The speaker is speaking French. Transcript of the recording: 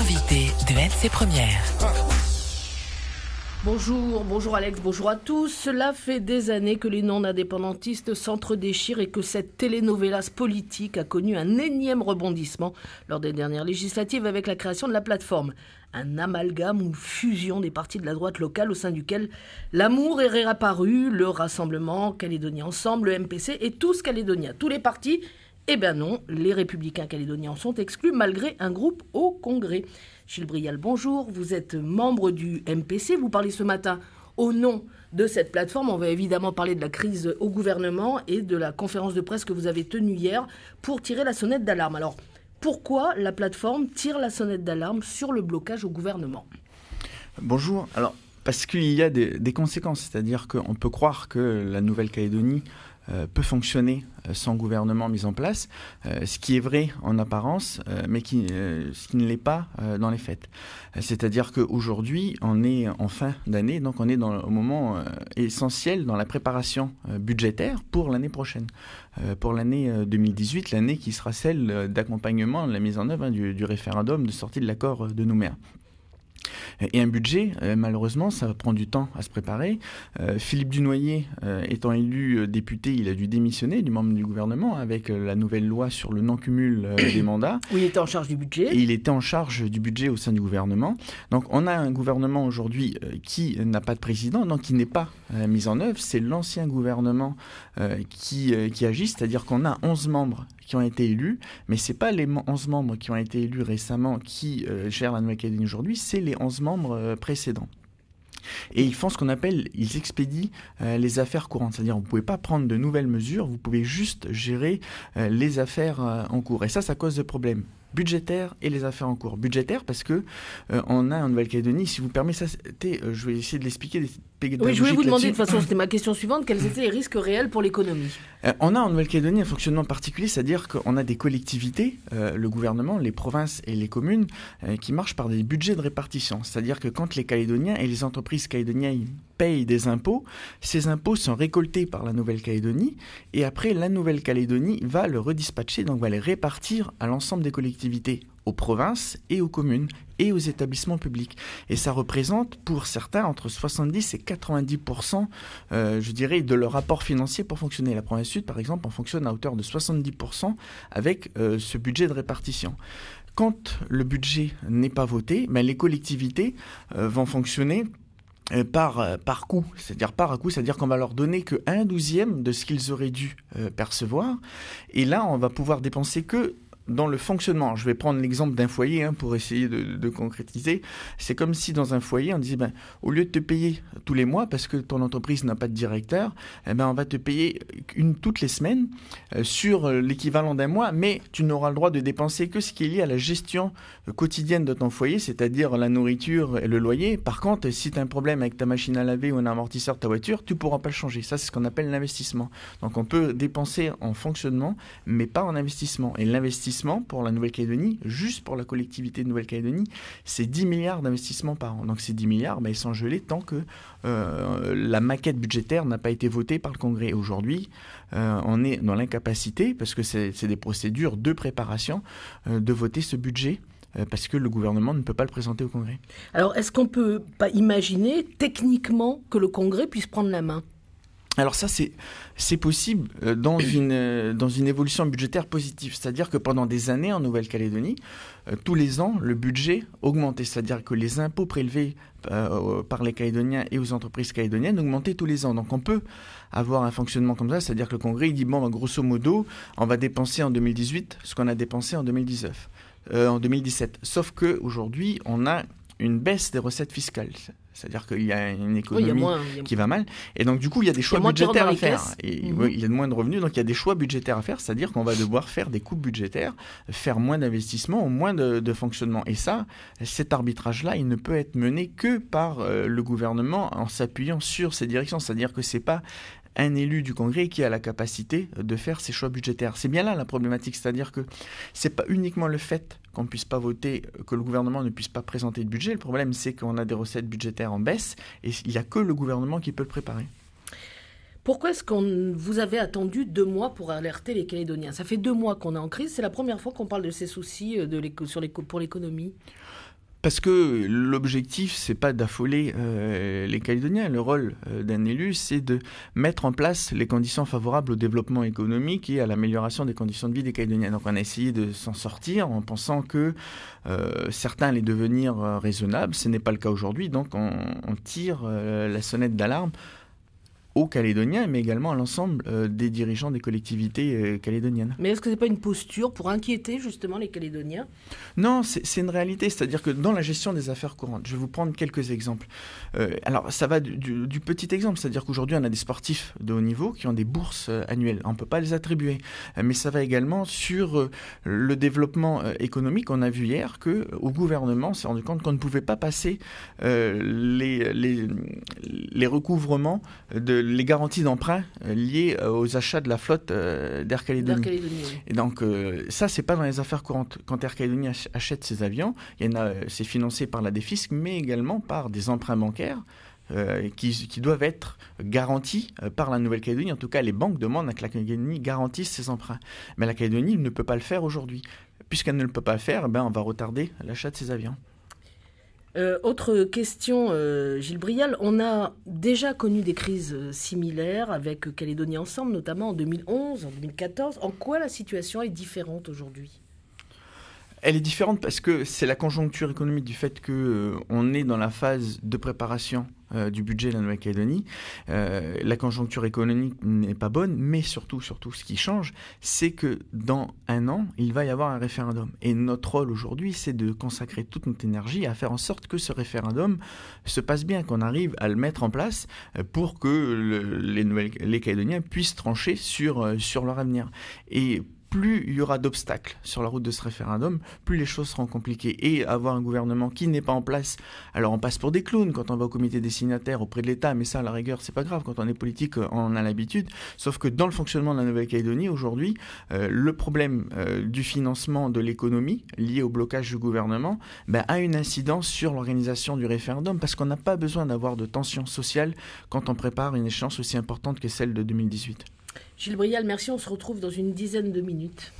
L'invité de LC Première. Bonjour Alex, bonjour à tous. Cela fait des années que les non-indépendantistes s'entre-déchirent et que cette telenovelas politique a connu un énième rebondissement lors des dernières législatives avec la création de la plateforme. Un amalgame ou fusion des partis de la droite locale au sein duquel l'amour est réapparu, le Rassemblement Calédonien Ensemble, le MPC et tous Calédoniens. Tous les partis, eh bien non, les Républicains calédoniens en sont exclus malgré un groupe au Congrès. Gilles Brial, bonjour, vous êtes membre du MPC, vous parlez ce matin au nom de cette plateforme. On va évidemment parler de la crise au gouvernement et de la conférence de presse que vous avez tenue hier pour tirer la sonnette d'alarme. Alors, pourquoi la plateforme tire la sonnette d'alarme sur le blocage au gouvernement ? Bonjour, alors parce qu'il y a des conséquences, c'est-à-dire qu'on peut croire que la Nouvelle-Calédonie peut fonctionner sans gouvernement mis en place, ce qui est vrai en apparence, mais ce qui ne l'est pas dans les faits. C'est-à-dire qu'aujourd'hui, on est en fin d'année, donc on est au moment essentiel dans la préparation budgétaire pour l'année prochaine. Pour l'année 2018, l'année qui sera celle d'accompagnement de la mise en œuvre du référendum de sortie de l'accord de Nouméa. Et un budget, malheureusement, ça prend du temps à se préparer. Philippe Dunoyer, étant élu député, il a dû démissionner du membre du gouvernement avec la nouvelle loi sur le non-cumul des mandats. Oui, il était en charge du budget. Et il était en charge du budget au sein du gouvernement. Donc on a un gouvernement aujourd'hui qui n'a pas de président, donc qui n'est pas mis en œuvre. C'est l'ancien gouvernement qui agit, c'est-à-dire qu'on a 11 membres qui ont été élus, mais ce n'est pas les 11 membres qui ont été élus récemment qui gèrent la Nouvelle-Calédonie aujourd'hui, c'est les 11 membres précédents. Et ils font ce qu'on appelle, ils expédient les affaires courantes. C'est-à-dire, vous ne pouvez pas prendre de nouvelles mesures, vous pouvez juste gérer les affaires en cours. Et ça cause de problèmes budgétaires et les affaires en cours. Budgétaires parce que on a en Nouvelle-Calédonie, si vous permettez, je vais essayer de l'expliquer. Oui, je voulais vous demander, de toute façon, c'était ma question suivante, quels étaient les risques réels pour l'économie ? On a en Nouvelle-Calédonie un fonctionnement particulier, c'est-à-dire qu'on a des collectivités, le gouvernement, les provinces et les communes, qui marchent par des budgets de répartition. C'est-à-dire que quand les Calédoniens et les entreprises calédoniennes payent des impôts, ces impôts sont récoltés par la Nouvelle-Calédonie et après, la Nouvelle-Calédonie va le redispatcher, donc va les répartir à l'ensemble des collectivités, aux provinces et aux communes et aux établissements publics. Et ça représente pour certains entre 70 et 90%, je dirais, de leur apport financier pour fonctionner. La province sud, par exemple, on fonctionne à hauteur de 70% avec ce budget de répartition. Quand le budget n'est pas voté, les collectivités vont fonctionner par coup, c'est-à-dire par à coup, c'est-à-dire qu'on va leur donner que 1/12 de ce qu'ils auraient dû percevoir. Et là, on va pouvoir dépenser que dans le fonctionnement. Je vais prendre l'exemple d'un foyer pour essayer de concrétiser. C'est comme si dans un foyer, on disait au lieu de te payer tous les mois parce que ton entreprise n'a pas de directeur, on va te payer toutes les semaines sur l'équivalent d'un mois, mais tu n'auras le droit de dépenser que ce qui est lié à la gestion quotidienne de ton foyer, c'est-à-dire la nourriture et le loyer. Par contre, si tu as un problème avec ta machine à laver ou un amortisseur de ta voiture, tu ne pourras pas le changer. Ça, c'est ce qu'on appelle l'investissement. Donc on peut dépenser en fonctionnement, mais pas en investissement. Et l'investissement pour la Nouvelle-Calédonie, juste pour la collectivité de Nouvelle-Calédonie, c'est 10 milliards d'investissements par an. Donc ces 10 milliards, ils sont gelés tant que la maquette budgétaire n'a pas été votée par le Congrès. Aujourd'hui, on est dans l'incapacité, parce que c'est des procédures de préparation, de voter ce budget. Parce que le gouvernement ne peut pas le présenter au Congrès. Alors, est-ce qu'on ne peut pas imaginer techniquement que le Congrès puisse prendre la main ? Alors ça, c'est possible dans une évolution budgétaire positive. C'est-à-dire que pendant des années en Nouvelle-Calédonie, tous les ans, le budget augmentait. C'est-à-dire que les impôts prélevés par les Calédoniens et aux entreprises calédoniennes augmentaient tous les ans. Donc on peut avoir un fonctionnement comme ça. C'est-à-dire que le Congrès il dit, grosso modo, on va dépenser en 2018 ce qu'on a dépensé en 2017. Sauf qu'aujourd'hui, on a une baisse des recettes fiscales. C'est-à-dire qu'il y a une économie qui va mal. Et donc, du coup, il y a des choix budgétaires à faire. Il y a moins de revenus, donc il y a des choix budgétaires à faire. C'est-à-dire qu'on va devoir faire des coupes budgétaires, faire moins d'investissements ou moins de fonctionnement. Et ça, cet arbitrage-là, il ne peut être mené que par le gouvernement en s'appuyant sur ces directions. C'est-à-dire que c'est pas un élu du Congrès qui a la capacité de faire ses choix budgétaires. C'est bien là la problématique, c'est-à-dire que c'est pas uniquement le fait qu'on ne puisse pas voter, que le gouvernement ne puisse pas présenter de budget. Le problème, c'est qu'on a des recettes budgétaires en baisse et il n'y a que le gouvernement qui peut le préparer. Pourquoi est-ce qu'on vous avez attendu 2 mois pour alerter les Calédoniens ? Ça fait 2 mois qu'on est en crise, c'est la première fois qu'on parle de ces soucis pour l'économie. Parce que l'objectif, c'est pas d'affoler les Calédoniens. Le rôle d'un élu, c'est de mettre en place les conditions favorables au développement économique et à l'amélioration des conditions de vie des Calédoniens. Donc on a essayé de s'en sortir en pensant que certains allaient devenir raisonnables. Ce n'est pas le cas aujourd'hui, donc on tire la sonnette d'alarme aux Calédoniens, mais également à l'ensemble des dirigeants des collectivités calédoniennes. Mais est-ce que ce n'est pas une posture pour inquiéter justement les Calédoniens ? Non, c'est une réalité, c'est-à-dire que dans la gestion des affaires courantes, je vais vous prendre quelques exemples. Alors ça va du petit exemple, c'est-à-dire qu'aujourd'hui on a des sportifs de haut niveau qui ont des bourses annuelles, on ne peut pas les attribuer, mais ça va également sur le développement économique. On a vu hier qu'au gouvernement on s'est rendu compte qu'on ne pouvait pas passer les recouvrements les garanties d'emprunt liées aux achats de la flotte d'Air Calédonie. Oui. Et donc ça, c'est pas dans les affaires courantes. Quand Air Calédonie achète ses avions, c'est financé par la DEFISC, mais également par des emprunts bancaires qui doivent être garantis par la Nouvelle-Calédonie. En tout cas, les banques demandent à que la Calédonie garantisse ses emprunts. Mais la Calédonie ne peut pas le faire aujourd'hui. Puisqu'elle ne le peut pas le faire, on va retarder l'achat de ses avions. Autre question, Gilles Brial, on a déjà connu des crises similaires avec Calédonie Ensemble, notamment en 2011, en 2014. En quoi la situation est différente aujourd'hui ? Elle est différente parce que c'est la conjoncture économique du fait qu'on est dans la phase de préparation du budget de la Nouvelle-Calédonie. La conjoncture économique n'est pas bonne, mais surtout, ce qui change, c'est que dans un an, il va y avoir un référendum. Et notre rôle aujourd'hui, c'est de consacrer toute notre énergie à faire en sorte que ce référendum se passe bien, qu'on arrive à le mettre en place pour que les Calédoniens puissent trancher sur leur avenir. Et plus il y aura d'obstacles sur la route de ce référendum, plus les choses seront compliquées. Et avoir un gouvernement qui n'est pas en place, alors on passe pour des clowns quand on va au comité des signataires auprès de l'État, mais ça, à la rigueur, c'est pas grave. Quand on est politique, on a l'habitude. Sauf que dans le fonctionnement de la Nouvelle-Calédonie, aujourd'hui, le problème du financement de l'économie lié au blocage du gouvernement a une incidence sur l'organisation du référendum, parce qu'on n'a pas besoin d'avoir de tensions sociales quand on prépare une échéance aussi importante que celle de 2018. Gilles Brial, merci. On se retrouve dans une dizaine de minutes.